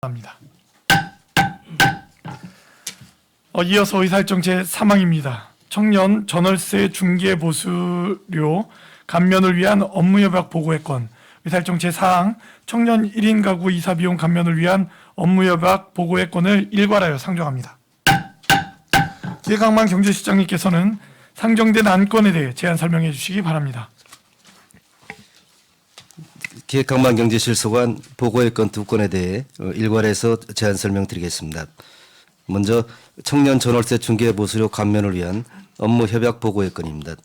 합니다. 이어서 의사일정 제3항입니다. 청년 전월세 중개 보수료 감면을 위한 업무협약 보고회권. 의사일정 제4항 청년 1인 가구 이사비용 감면을 위한 업무협약 보고회권을 일괄하여 상정합니다. 기획항만 경제실장님께서는 상정된 안건에 대해 제안 설명해 주시기 바랍니다. 기획항만 경제실소관 보고의 건 두 건에 대해 일괄해서 제안 설명드리겠습니다. 먼저 청년 전월세 중개 보수료 감면을 위한 업무 협약 보고의 건입니다.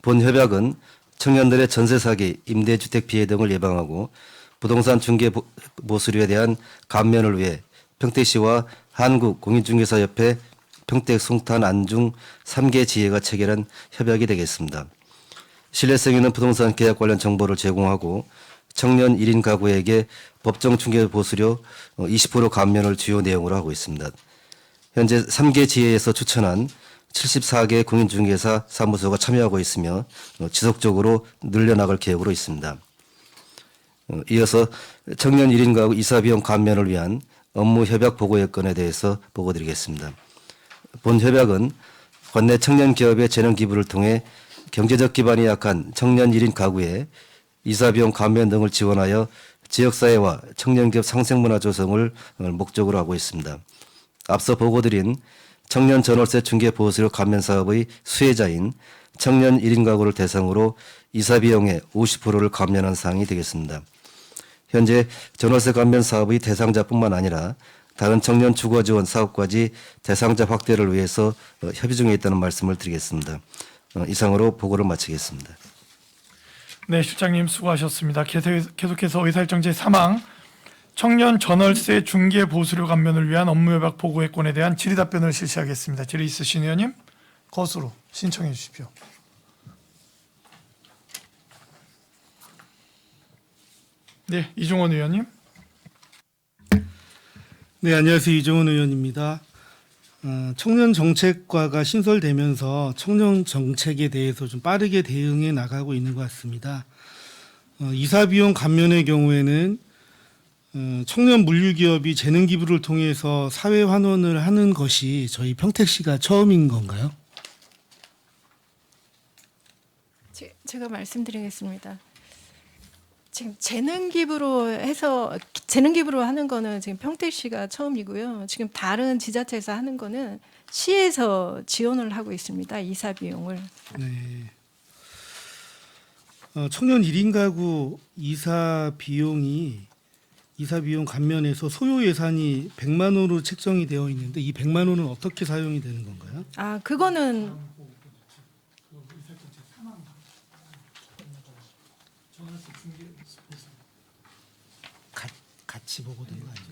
본 협약은 청년들의 전세 사기, 임대주택 피해 등을 예방하고 부동산 중개 보수료에 대한 감면을 위해 평택시와 한국공인중개사협회, 평택, 송탄, 안중 3개 지회가 체결한 협약이 되겠습니다. 신뢰성 있는 부동산 계약 관련 정보를 제공하고 청년 1인 가구에게 법정 중개 보수료 20% 감면을 주요 내용으로 하고 있습니다. 현재 3개 지회에서 추천한 74개 공인중개사 사무소가 참여하고 있으며 지속적으로 늘려나갈 계획으로 있습니다. 이어서 청년 1인 가구 이사비용 감면을 위한 업무 협약 보고의 건에 대해서 보고드리겠습니다. 본 협약은 관내 청년 기업의 재능 기부를 통해 경제적 기반이 약한 청년 1인 가구에 이사비용 감면 등을 지원하여 지역사회와 청년기업 상생문화 조성을 목적으로 하고 있습니다. 앞서 보고드린 청년 전월세 중개 보수료 감면 사업의 수혜자인 청년 1인 가구를 대상으로 이사비용의 50%를 감면한 사항이 되겠습니다. 현재 전월세 감면 사업의 대상자뿐만 아니라 다른 청년 주거 지원 사업까지 대상자 확대를 위해서 협의 중에 있다는 말씀을 드리겠습니다. 이상으로 보고를 마치겠습니다. 네, 실장님 수고하셨습니다. 계속해서 의사일정 제3항 청년 전월세 중개 보수료 감면을 위한 업무협약 보고회권에 대한 질의답변을 실시하겠습니다. 질의 있으신 의원님 거수로 신청해 주십시오. 네, 이종원 의원님. 네, 안녕하세요. 이종원 의원입니다. 청년 정책과가 신설되면서 청년 정책에 대해서 좀 빠르게 대응해 나가고 있는 것 같습니다. 이사비용 감면의 경우에는 청년 물류기업이 재능 기부를 통해서 사회 환원을 하는 것이 저희 평택시가 처음인 건가요? 제가 말씀드리겠습니다. 지금 재능 기부로 하는 거는 지금 평택시가 처음이고요. 지금 다른 지자체에서 하는 거는 시에서 지원을 하고 있습니다. 이사 비용을. 네. 청년 1인 가구 이사 비용 감면에서 소요 예산이 100만 원으로 책정이 되어 있는데 이 100만 원은 어떻게 사용이 되는 건가요? 그거는 같이 보고 된 거 아니에요?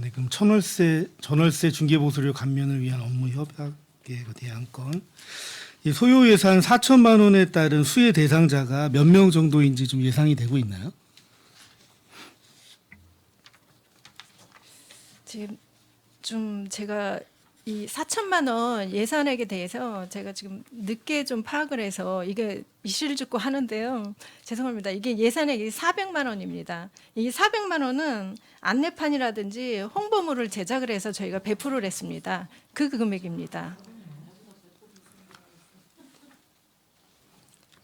네. 그럼 전월세 중개 보수료 감면을 위한 업무 협약에 대한 건 소요 예산 4천만 원에 따른 수혜 대상자가 몇 명 정도인지 좀 예상이 되고 있나요? 지금 좀 제가 이 4천만 원 예산액에 대해서 제가 지금 늦게 좀 파악을 해서 이게 이슈를 듣고 하는데요. 죄송합니다. 이게 예산액이 400만 원입니다. 이 400만 원은 안내판이라든지 홍보물을 제작을 해서 저희가 배포를 했습니다. 그 금액입니다.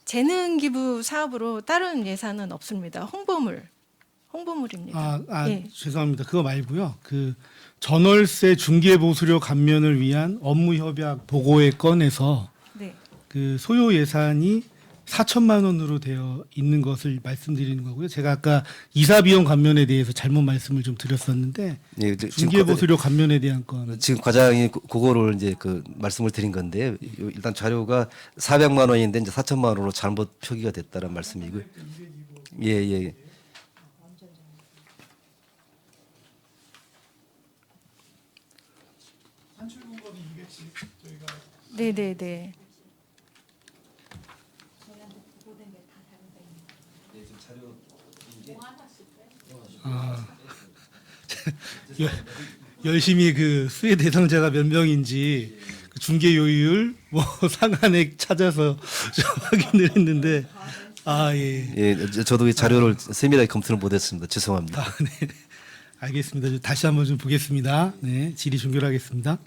재능 기부 사업으로 다른 예산은 없습니다. 홍보물입니다. 예. 죄송합니다. 그거 말고요. 그 전월세 중개 보수료 감면을 위한 업무 협약 보고에 건에서 네. 그 소요 예산이 4천만 원으로 되어 있는 것을 말씀드리는 거고요. 제가 아까 이사 비용 감면에 대해서 잘못 말씀을 좀 드렸었는데 예, 중개 보수료 감면에 대한 건 지금 과장이 그거를 이제 그 말씀을 드린 건데 일단 자료가 400만 원인데 이제 4천만 원으로 잘못 표기가 됐다는 말씀이고요. 예. 네네네. 열심히 그 수혜 대상자가 몇 명인지 그 중개 요율 뭐 상한액 찾아서 좀 확인을 했는데 아, 예. 예, 저도 이 자료를 세밀하게 검토를 못했습니다. 죄송합니다. 아, 네. 알겠습니다. 다시 한번 좀 보겠습니다. 네, 질의 종결하겠습니다.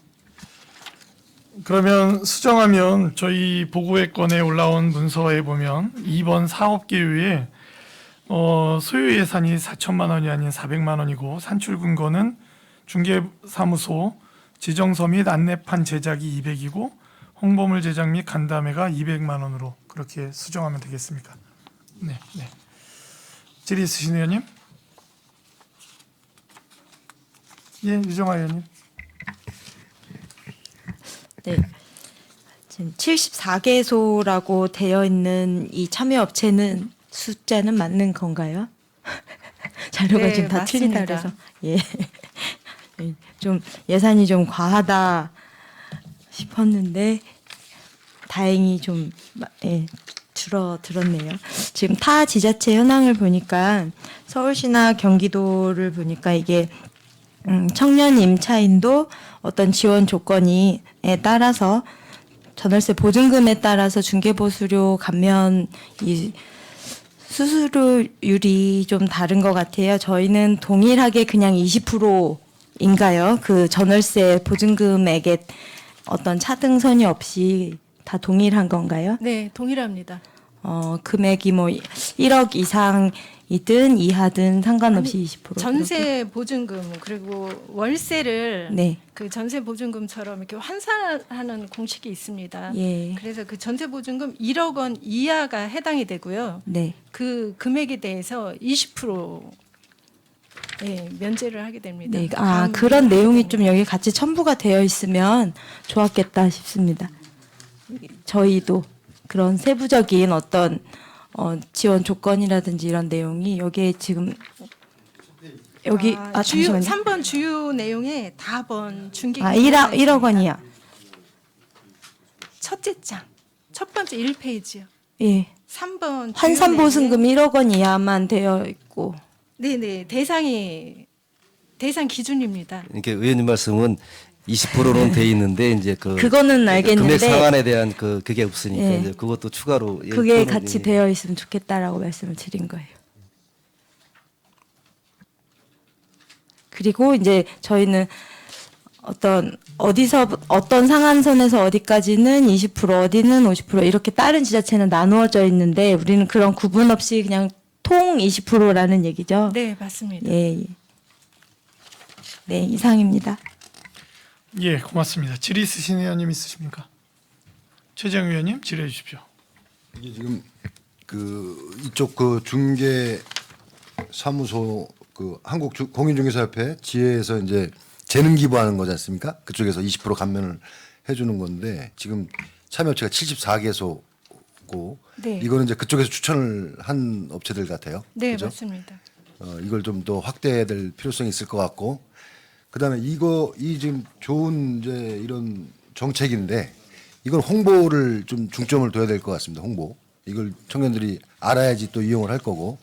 그러면 수정하면 저희 보고의 건에 올라온 문서에 보면 2번 사업 계획에 소요 예산이 4천만 원이 아닌 400만 원이고 산출 근거는 중개사무소 지정서 및 안내판 제작이 200이고 홍보물 제작 및 간담회가 200만 원으로 그렇게 수정하면 되겠습니까? 네, 네. 질의 있으신 의원님? 예, 유정아 의원님. 네. 지금 74개소라고 되어 있는 이 참여업체는 숫자는 맞는 건가요? 자료가 네, 지금 다 틀리다 맞습니다. 그래서 예. 예, 좀 예산이 좀 과하다 싶었는데 다행히 좀 예, 줄어들었네요. 지금 타 지자체 현황을 보니까 서울시나 경기도를 보니까 이게 청년 임차인도 어떤 지원 조건에 따라서 전월세 보증금에 따라서 중개보수료 감면 이 수수료율이 좀 다른 것 같아요. 저희는 동일하게 그냥 20%인가요? 그 전월세 보증금액에 어떤 차등선이 없이 다 동일한 건가요? 네, 동일합니다. 금액이 뭐 1억 이상이든 이하든 상관없이 20%. 전세 보증금 그리고 월세를 네. 그 전세 보증금처럼 이렇게 환산하는 공식이 있습니다. 예. 그래서 그 전세 보증금 1억 원 이하가 해당이 되고요. 네. 그 금액에 대해서 20% 예, 면제를 하게 됩니다. 네. 다음 그런 내용이 됩니다. 좀 여기 같이 첨부가 되어 있으면 좋았겠다 싶습니다. 저희도 그런 세부적인 어떤 지원 조건이라든지 이런 내용이 여기에 지금 여기 주요 잠시만요. 3번 주요 내용에 다번 중개 1억 원이요. 첫째 장 첫 번째 1페이지요. 예. 3번 환산 보증금 1억 원 이하만 되어 있고. 네네 대상 기준입니다. 이렇게 의원님 말씀은 20%는 돼 있는데 이제 그거는 알겠는데 금액 상한에 대한 그게 없으니까 예. 이제 그것도 추가로 그게 또는 같이 예. 되어 있으면 좋겠다라고 말씀을 드린 거예요. 그리고 이제 저희는 어떤 상한선에서 어디까지는 20% 어디는 50% 이렇게 다른 지자체는 나누어져 있는데 우리는 그런 구분 없이 그냥 통 20%라는 얘기죠. 네 맞습니다. 예, 예. 네, 이상입니다. 예, 고맙습니다. 질의 있으신 의원님 있으십니까? 최재형 의원님 질의해 주십시오. 이게 지금 이쪽 중개 사무소 한국 공인중개사협회 지회에서 이제 재능 기부하는 거지 않습니까? 그쪽에서 20% 감면을 해주는 건데 지금 참여업체가 74개소고 네. 이거는 이제 그쪽에서 추천을 한 업체들 같아요. 네 그죠? 맞습니다. 이걸 좀 더 확대될 필요성이 있을 것 같고 그다음에 이 지금 좋은 이제 이런 정책인데 이걸 홍보를 좀 중점을 둬야 될 것 같습니다. 홍보 이걸 청년들이 알아야지 또 이용을 할 거고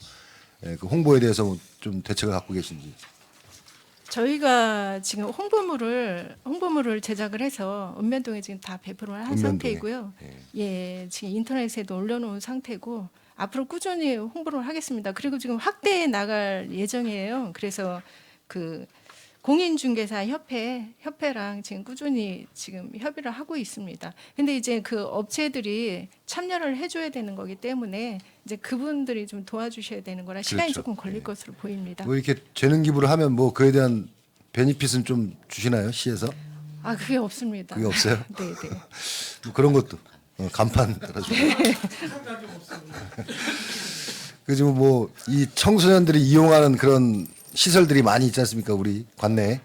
그 홍보에 대해서 뭐좀 대책을 갖고 계신지. 저희가 지금 홍보물을 제작을 해서 읍면동에 지금 다 배포를 한 읍면동에. 상태이고요. 예, 지금 인터넷에도 올려놓은 상태고 앞으로 꾸준히 홍보를 하겠습니다. 그리고 지금 확대해 나갈 예정이에요. 그래서 그 공인중개사 협회랑 지금 꾸준히 지금 협의를 하고 있습니다. 근데 이제 그 업체들이 참여를 해줘야 되는 거기 때문에 이제 그분들이 좀 도와주셔야 되는 거라 시간이 그렇죠. 조금 걸릴 것으로 보입니다. 뭐 이렇게 재능 기부를 하면 뭐 그에 대한 베니핏은 좀 주시나요 시에서? 그게 없습니다. 그게 없어요? 네, 네. 뭐 그런 것도 간판 달아주고. 그 지금 뭐 이 청소년들이 이용하는 그런 시설들이 많이 있지 않습니까? 우리 관내에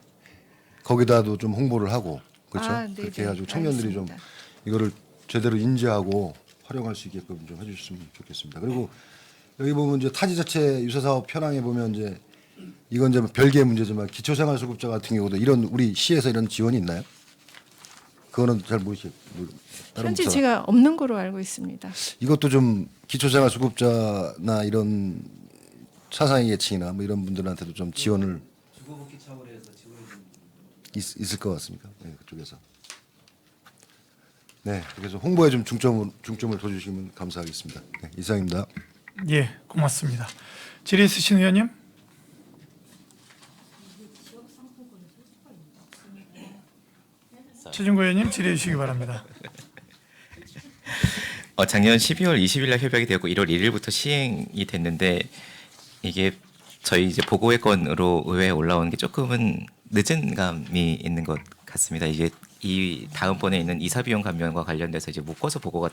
거기다도 좀 홍보를 하고 그렇죠. 네, 그렇게 네. 해가지고 청년들이 알겠습니다. 좀 이거를 제대로 인지하고 활용할 수 있게끔 좀 해주셨으면 좋겠습니다. 그리고 여기 보면 이제 타지자체 유사사업 현황에 보면 이제 이건 이제 별개의 문제지만 기초생활수급자 같은 경우도 이런 우리 시에서 이런 지원이 있나요? 그거는 잘 모르시고 현재 제가 없는 거로 알고 있습니다. 이것도 좀 기초생활수급자나 이런 차상위 계층이나 뭐 이런 분들한테도 좀 지원을 있을 것 같습니까? 네, 그쪽에서. 네, 그래서 홍보에 좀 중점을 둬주시면 감사하겠습니다. 네, 이상입니다. 예, 고맙습니다. 질의 있으신 의원님? 최준구 의원님 질의해 주시기 바랍니다. 작년 12월 20일 날 협약이 되었고 1월 1일부터 시행이 됐는데 이게 저희 이제 보고의 건으로 의회에 올라오는 게 조금은 늦은 감이 있는 것 같습니다. 이게 이 다음번에 있는 이사 비용 감면과 관련돼서 이제 묶어서 보고가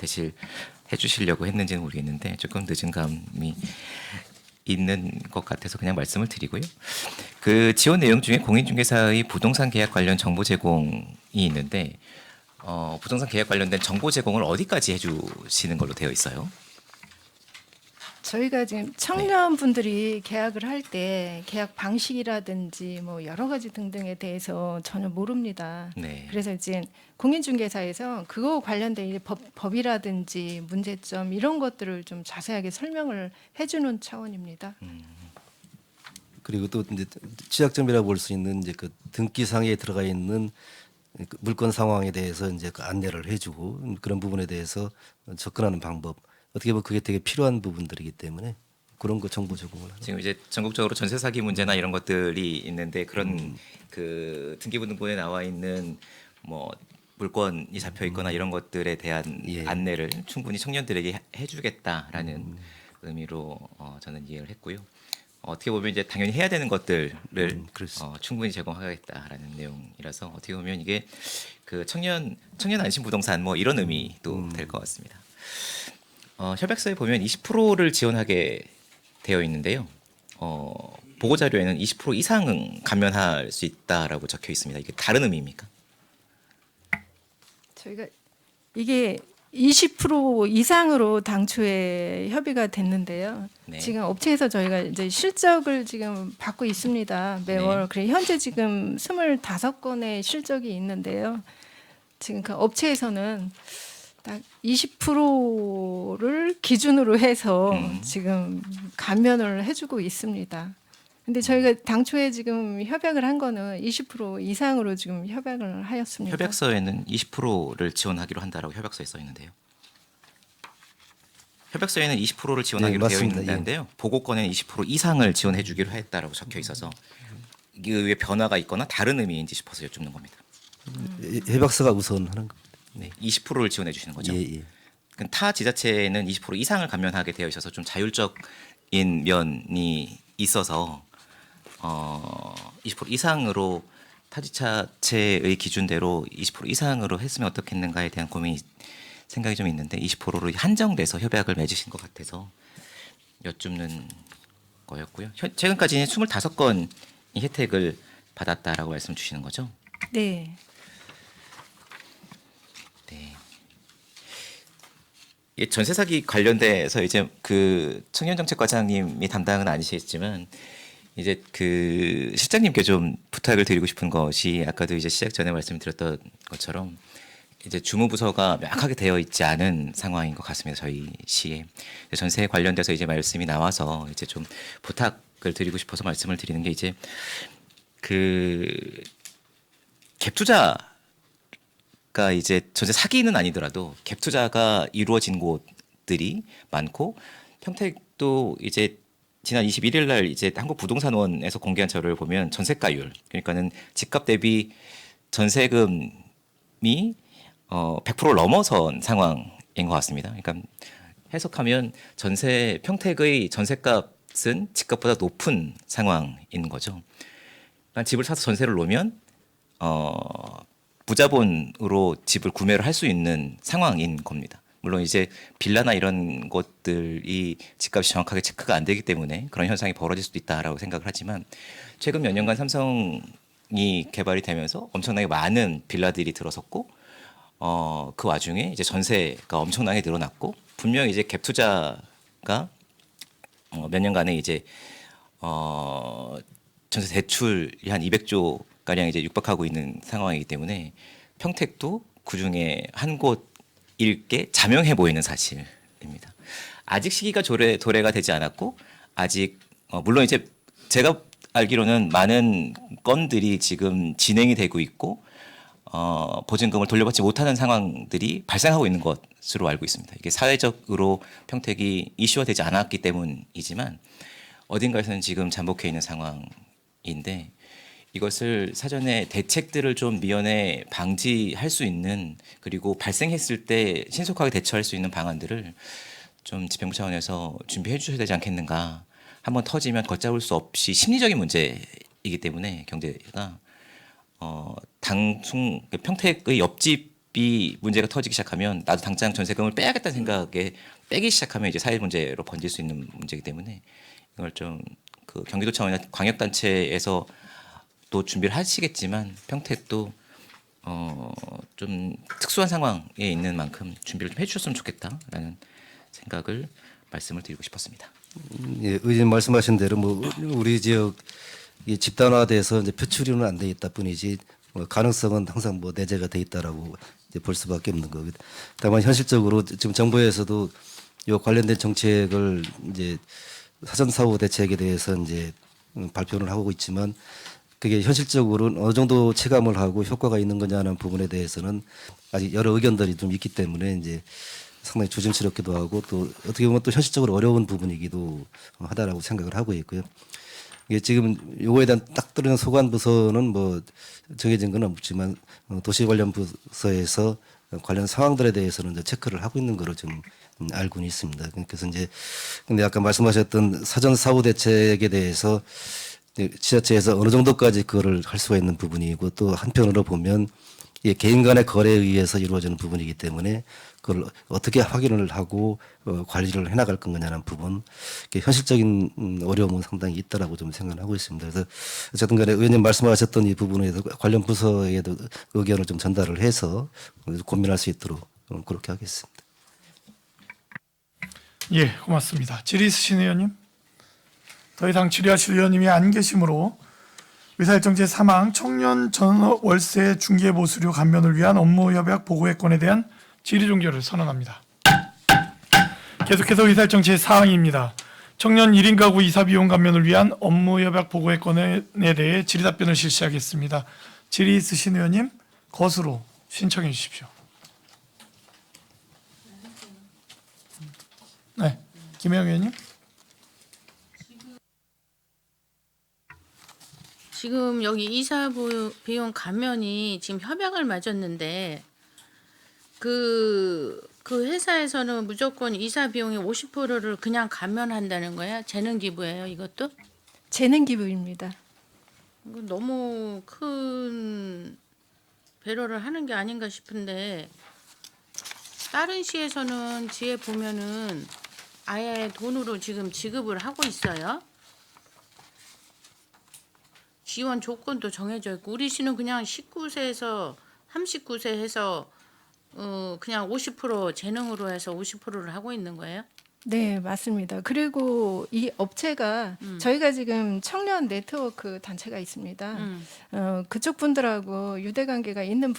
해주시려고 했는지는 모르겠는데 조금 늦은 감이 있는 것 같아서 그냥 말씀을 드리고요. 그 지원 내용 중에 공인중개사의 부동산 계약 관련 정보 제공이 있는데 부동산 계약 관련된 정보 제공을 어디까지 해주시는 걸로 되어 있어요? 저희가 지금 청년분들이 계약을 할 때 계약 방식이라든지 뭐 여러 가지 등등에 대해서 전혀 모릅니다. 네. 그래서 이제 공인중개사에서 그거 관련된 이제 법이라든지 문제점 이런 것들을 좀 자세하게 설명을 해주는 차원입니다. 그리고 또 이제 취약점이라고 볼 수 있는 이제 그 등기상에 들어가 있는 그 물건 상황에 대해서 이제 그 안내를 해주고 그런 부분에 대해서 접근하는 방법 어떻게 보면 그게 되게 필요한 부분들이기 때문에 그런 거 정보 제공을 하는. 지금 이제 전국적으로 전세 사기 문제나 이런 것들이 있는데 그런 그 등기부등본에 나와 있는 뭐 물건이 잡혀 있거나 이런 것들에 대한 예. 안내를 충분히 청년들에게 해주겠다라는 의미로 저는 이해를 했고요. 어떻게 보면 이제 당연히 해야 되는 것들을 그렇습니다. 충분히 제공하겠다라는 내용이라서 어떻게 보면 이게 그 청년 안심 부동산 뭐 이런 의미도 될 것 같습니다. 협약서에 보면 20%를 지원하게 되어 있는데요. 보고 자료에는 20% 이상은 감면할 수 있다라고 적혀 있습니다. 이게 다른 의미입니까? 저희가 이게 20% 이상으로 당초에 협의가 됐는데요. 네. 지금 업체에서 저희가 이제 실적을 지금 받고 있습니다. 매월. 네. 그래 현재 지금 25건의 실적이 있는데요. 지금 그 업체에서는 딱 20%를 기준으로 해서 지금 감면을 해주고 있습니다. 근데 저희가 당초에 지금 협약을 한 거는 20% 이상으로 지금 협약을 하였습니다. 협약서에는 20%를 지원하기로 한다라고 협약서에 써 있는데요. 협약서에는 20%를 지원하기로 네, 되어 맞습니다. 있는데요. 보고권에는 20% 이상을 지원해주기로 했다라고 적혀 있어서 이게 왜 변화가 있거나 다른 의미인지 싶어서 여쭙는 겁니다. 협약서가 우선 하는 거. 네, 20%를 지원해 주시는 거죠. 예, 예. 타 지자체는 20% 이상을 감면하게 되어 있어서 좀 자율적인 면이 있어서 20% 이상으로 타 지자체의 기준대로 20% 이상으로 했으면 어떻겠는가에 대한 고민이 생각이 좀 있는데 20%로 한정돼서 협약을 맺으신 것 같아서 여쭙는 거였고요. 최근까지는 25건이 혜택을 받았다라고 말씀 주시는 거죠? 네. 네. 이게 전세 사기 관련돼서 이제 그 청년정책과장님이 담당은 아니시겠지만 이제 그 실장님께 좀 부탁을 드리고 싶은 것이 아까도 이제 시작 전에 말씀드렸던 것처럼 이제 주무부서가 명확하게 되어 있지 않은 상황인 것 같습니다. 저희 시에 전세에 관련돼서 이제 말씀이 나와서 이제 좀 부탁을 드리고 싶어서 말씀을 드리는 게 이제 그 갭 투자가 이제 전세 사기는 아니더라도 갭 투자가 이루어진 곳들이 많고 평택도 이제 지난 21일 날 이제 한국부동산원에서 공개한 자료를 보면 전세가율 그러니까는 집값 대비 전세금이 100%를 넘어선 상황인 것 같습니다. 그러니까 해석하면 평택의 전세값은 집값보다 높은 상황인 거죠. 그러니까 집을 사서 전세를 놓으면 무자본으로 집을 구매를 할 수 있는 상황인 겁니다. 물론 이제 빌라나 이런 것들이 집값이 정확하게 체크가 안 되기 때문에 그런 현상이 벌어질 수도 있다라고 생각을 하지만 최근 몇 년간 삼성이 개발이 되면서 엄청나게 많은 빌라들이 들어섰고 그 와중에 이제 전세가 엄청나게 늘어났고 분명히 이제 갭 투자가 몇 년간에 이제 전세 대출이 한 200조 가량 이제 육박하고 있는 상황이기 때문에 평택도 그 중에 한 곳일 게 자명해 보이는 사실입니다. 아직 시기가 도래가 되지 않았고 아직 물론 이제 제가 알기로는 많은 건들이 지금 진행이 되고 있고 보증금을 돌려받지 못하는 상황들이 발생하고 있는 것으로 알고 있습니다. 이게 사회적으로 평택이 이슈화 되지 않았기 때문이지만 어딘가에서는 지금 잠복해 있는 상황인데 이것을 사전에 대책들을 좀 미연에 방지할 수 있는 그리고 발생했을 때 신속하게 대처할 수 있는 방안들을 좀 집행부 차원에서 준비해 주셔야 되지 않겠는가. 한번 터지면 걷잡을 수 없이 심리적인 문제이기 때문에 경제가 당충 평택의 옆집이 문제가 터지기 시작하면 나도 당장 전세금을 빼야겠다는 생각에 빼기 시작하면 이제 사회 문제로 번질 수 있는 문제이기 때문에 이걸 좀 그 경기도 차원이나 광역단체에서 또 준비를 하시겠지만 평택도 좀 특수한 상황에 있는 만큼 준비를 좀 해주셨으면 좋겠다라는 생각을 말씀을 드리고 싶었습니다. 예, 의원님 말씀하신 대로 뭐 우리 지역 이 집단화돼서 이제 표출이는 안 돼 있다 뿐이지 뭐 가능성은 항상 뭐 내재가 돼 있다라고 이제 볼 수밖에 없는 거고. 다만 현실적으로 지금 정부에서도 이 관련된 정책을 이제 사전 사후 대책에 대해서 이제 발표를 하고 있지만 그게 현실적으로는 어느 정도 체감을 하고 효과가 있는 거냐는 부분에 대해서는 아직 여러 의견들이 좀 있기 때문에 이제 상당히 조심스럽기도 하고 또 어떻게 보면 또 현실적으로 어려운 부분이기도 하다라고 생각을 하고 있고요. 이게 지금 요거에 대한 딱 들어는 소관 부서는 뭐 정해진 건 없지만 도시 관련 부서에서 관련 상황들에 대해서는 이제 체크를 하고 있는 거로 좀 알고는 있습니다. 그래서 이제 근데 아까 말씀하셨던 사전 사후 대책에 대해서 지자체에서 어느 정도까지 그거를 할 수가 있는 부분이고 또 한편으로 보면 이게 개인 간의 거래에 의해서 이루어지는 부분이기 때문에 그걸 어떻게 확인을 하고 관리를 해나갈 거냐는 부분, 현실적인 어려움은 상당히 있다라고 좀 생각을 하고 있습니다. 그래서 어쨌든 간에 의원님 말씀하셨던 이 부분에 대해서 관련 부서에도 의견을 좀 전달을 해서 고민할 수 있도록 그렇게 하겠습니다. 예, 고맙습니다. 질의 있으신 의원님? 더 이상 질의하실 의원님이 안 계시므로 의사일정 제3항 청년 전월세 중개보수료 감면을 위한 업무협약 보고회건에 대한 질의 종결을 선언합니다. 계속해서 의사일정 제4항입니다. 청년 1인 가구 이사 비용 감면을 위한 업무협약 보고회건에 대해 질의답변을 실시하겠습니다. 질의 있으신 의원님 것으로 신청해 주십시오. 네, 김혜영 의원님. 지금 여기 이사 비용 감면이 지금 협약을 맺었는데 그 회사에서는 무조건 이사 비용의 50%를 그냥 감면한다는 거야? 재능 기부예요, 이것도? 재능 기부입니다. 이거 너무 큰 배려를 하는 게 아닌가 싶은데 다른 시에서는 지에 보면은 아예 돈으로 지금 지급을 하고 있어요. 지원 조건도 정해져 있고 우리 시는 그냥 19세에서 39세 해서 그냥 50% 재능으로 해서 50%를 하고 있는 거예요? 네, 맞습니다. 그리고 이 업체가 저희가 지금 청년 네트워크 단체가 있습니다. 그쪽 분들하고 유대 관계가 있는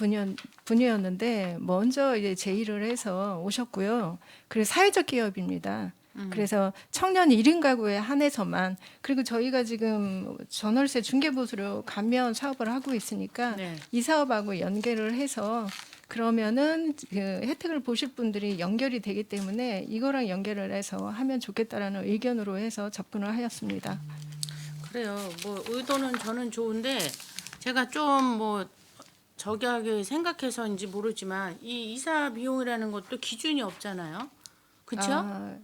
분이었는데 먼저 이제 제의를 해서 오셨고요. 그래서 사회적 기업입니다. 그래서 청년 1인 가구에 한해서만 그리고 저희가 지금 전월세 중개보수료 감면 사업을 하고 있으니까 네. 이 사업하고 연계를 해서 그러면은 그 혜택을 보실 분들이 연결이 되기 때문에 이거랑 연결을 해서 하면 좋겠다라는 의견으로 해서 접근을 하였습니다. 그래요. 뭐 의도는 저는 좋은데 제가 좀 뭐 저기하게 생각해서인지 모르지만 이 이사 비용이라는 것도 기준이 없잖아요. 그렇죠?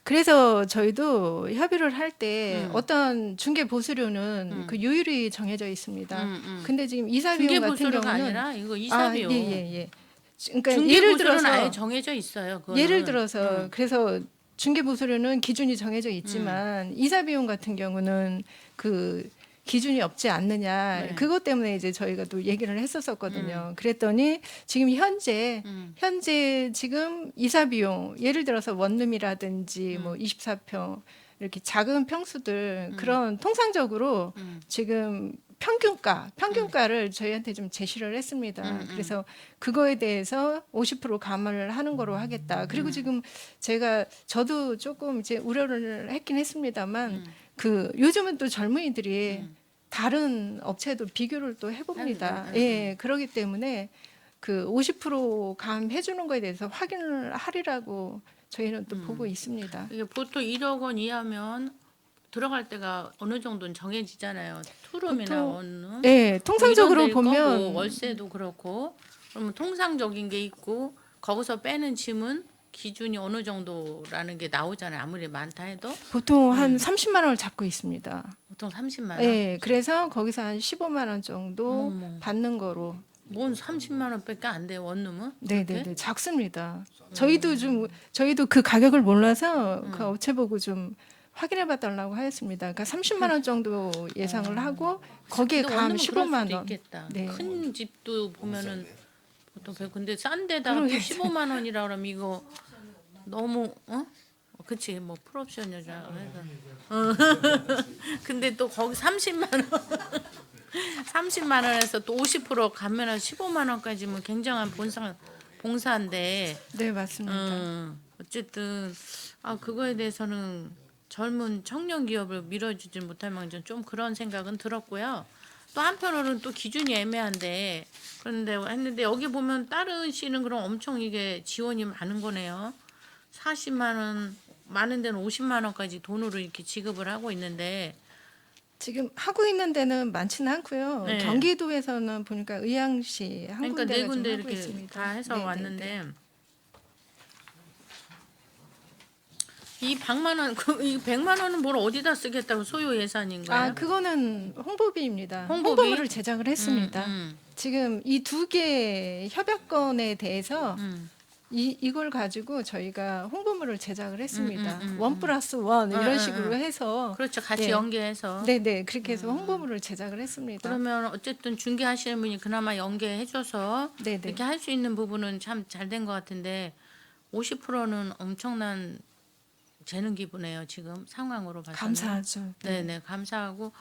그래서 저희도 협의를 할 때 어떤 중개 보수료는 그 요율이 정해져 있습니다. 근데 지금 이사 비용 중개 같은 보수료가 경우는 아니라 이거 이사 비용. 예. 그러니까 중개 예를 보수료는 들어서 아예 정해져 있어요. 그거는. 예를 들어서 그래서 중개 보수료는 기준이 정해져 있지만 이사 비용 같은 경우는 그 기준이 없지 않느냐. 네. 그것 때문에 이제 저희가 또 얘기를 했었거든요. 그랬더니 지금 현재 지금 이사 비용 예를 들어서 원룸이라든지 뭐 24평 이렇게 작은 평수들 그런 통상적으로 지금 평균가를 저희한테 좀 제시를 했습니다. 그래서 그거에 대해서 50% 감안을 하는 거로 하겠다. 그리고 지금 저도 조금 이제 우려를 했긴 했습니다만 그 요즘은 또 젊은이들이 다른 업체도 비교를 또 해봅니다. 예, 그렇기 때문에 그 50% 감해 주는 거에 대해서 확인을 하리라고 저희는 또 보고 있습니다. 이게 보통 1억 원 이하면 들어갈 때가 어느 정도는 정해지잖아요. 투룸이나 보통- 원룸. 네, 통상적으로 이런 데일 거고, 보면 월세도 그렇고 그러면 통상적인 게 있고 거기서 빼는 짐은 기준이 어느 정도라는 게 나오잖아요. 아무리 많다 해도 보통 한 30만 원을 잡고 있습니다. 보통 30만 원. 네, 그래서 거기서 한 15만 원 정도 어머. 받는 거로. 뭔 30만 원밖에 안 돼 원룸은? 네, 그렇게? 네, 네, 작습니다. 저희도 그 가격을 몰라서 그 업체 보고 좀 확인해 봐달라고 하였습니다. 그러니까 30만 원 정도 예상을 하고 거기에 근데 감 원룸은 그럴 15만 수도 원. 있겠다. 네. 큰 집도 보면은 보통 근데 싼 데다가 또 그러게. 15만 원이라 그러면 이거 너무 그치 뭐 풀옵션 여자 해서 근데 또 거기 30만 원 30만 원에서 또 50% 감면해서 15만 원까지면 굉장한 봉사인데 네, 맞습니다. 어쨌든 그거에 대해서는 젊은 청년 기업을 밀어주지 못할 망정 좀 그런 생각은 들었고요. 또 한편으로는 또 기준이 애매한데 그런데 했는데 여기 보면 다른 시는 그럼 엄청 이게 지원이 많은 거네요. 40만 원 많은 데는 50만 원까지 돈으로 이렇게 지급을 하고 있는데 지금 하고 있는 데는 많지는 않고요. 네. 경기도에서는 보니까 의왕시 한 그러니까 군데가 네 좀 군데 하고 이렇게 있습니다. 다 해서 네, 네, 왔는데 네. 이 100만 원, 이 100만 원은 뭘 어디다 쓰겠다고 소요 예산인가요? 그거는 홍보비입니다. 홍보비? 홍보물을 제작을 했습니다. 지금 이 두 개 협약건에 대해서 이걸 가지고 저희가 홍보물을 제작을 했습니다. 1+1 이런 식으로 해서 그렇죠. 같이 네. 연계해서. 네네 그렇게 해서 홍보물을 제작을 했습니다. 그러면 어쨌든 중개하시는 분이 그나마 연계해줘서 네네. 이렇게 할 수 있는 부분은 참 잘 된 것 같은데 50%는 엄청난 재능 기부네요. 지금 상황으로 봐서. 감사하죠. 네네 감사하고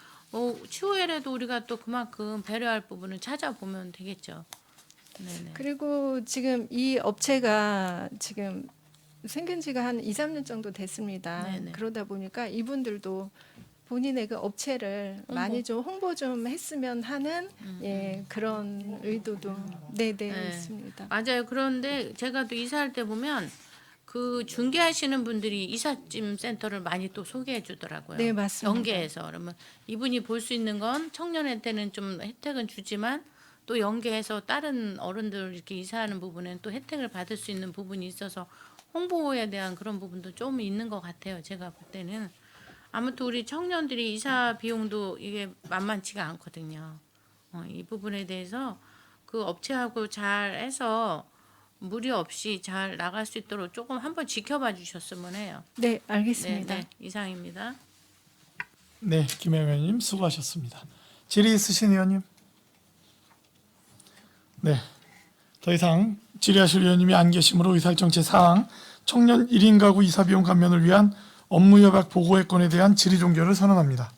추후에라도 우리가 또 그만큼 배려할 부분을 찾아보면 되겠죠. 네네. 그리고 지금 이 업체가 지금 생긴 지가 한 2, 3년 정도 됐습니다. 네네. 그러다 보니까 이분들도 본인의 그 업체를 많이 좀 홍보 좀 했으면 하는 예, 그런 의도도 네네 네. 있습니다. 맞아요. 그런데 제가 또 이사할 때 보면 그 중개하시는 분들이 이삿짐 센터를 많이 또 소개해 주더라고요. 네, 맞습니다. 연계해서 그러면 이분이 볼 수 있는 건 청년한테는 좀 혜택은 주지만 또 연계해서 다른 어른들 이렇게 이사하는 부분에는 또 혜택을 받을 수 있는 부분이 있어서 홍보에 대한 그런 부분도 좀 있는 것 같아요. 제가 볼 때는 아무튼 우리 청년들이 이사 비용도 이게 만만치가 않거든요. 이 부분에 대해서 그 업체하고 잘 해서 무리 없이 잘 나갈 수 있도록 조금 한번 지켜봐 주셨으면 해요. 네, 네, 알겠습니다. 네, 이상입니다. 네, 김혜영 의원님 수고하셨습니다. 질의 있으신 의원님? 네, 더 이상 질의하실 의원님이 안 계시므로 의사일정 제4항 청년 1인 가구 이사 비용 감면을 위한 업무협약 보고회건에 대한 질의 종결을 선언합니다.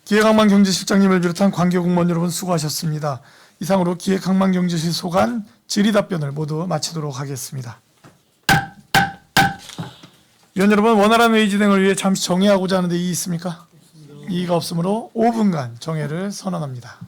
기획항만경제실장님을 비롯한 관계 공무원 여러분 수고하셨습니다. 이상으로 기획항만경제실 소관 질의 답변을 모두 마치도록 하겠습니다. 위원 여러분, 원활한 회의 진행을 위해 잠시 정회하고자 하는데 이의 있습니까? 이의가 없으므로 5분간 정회를 선언합니다.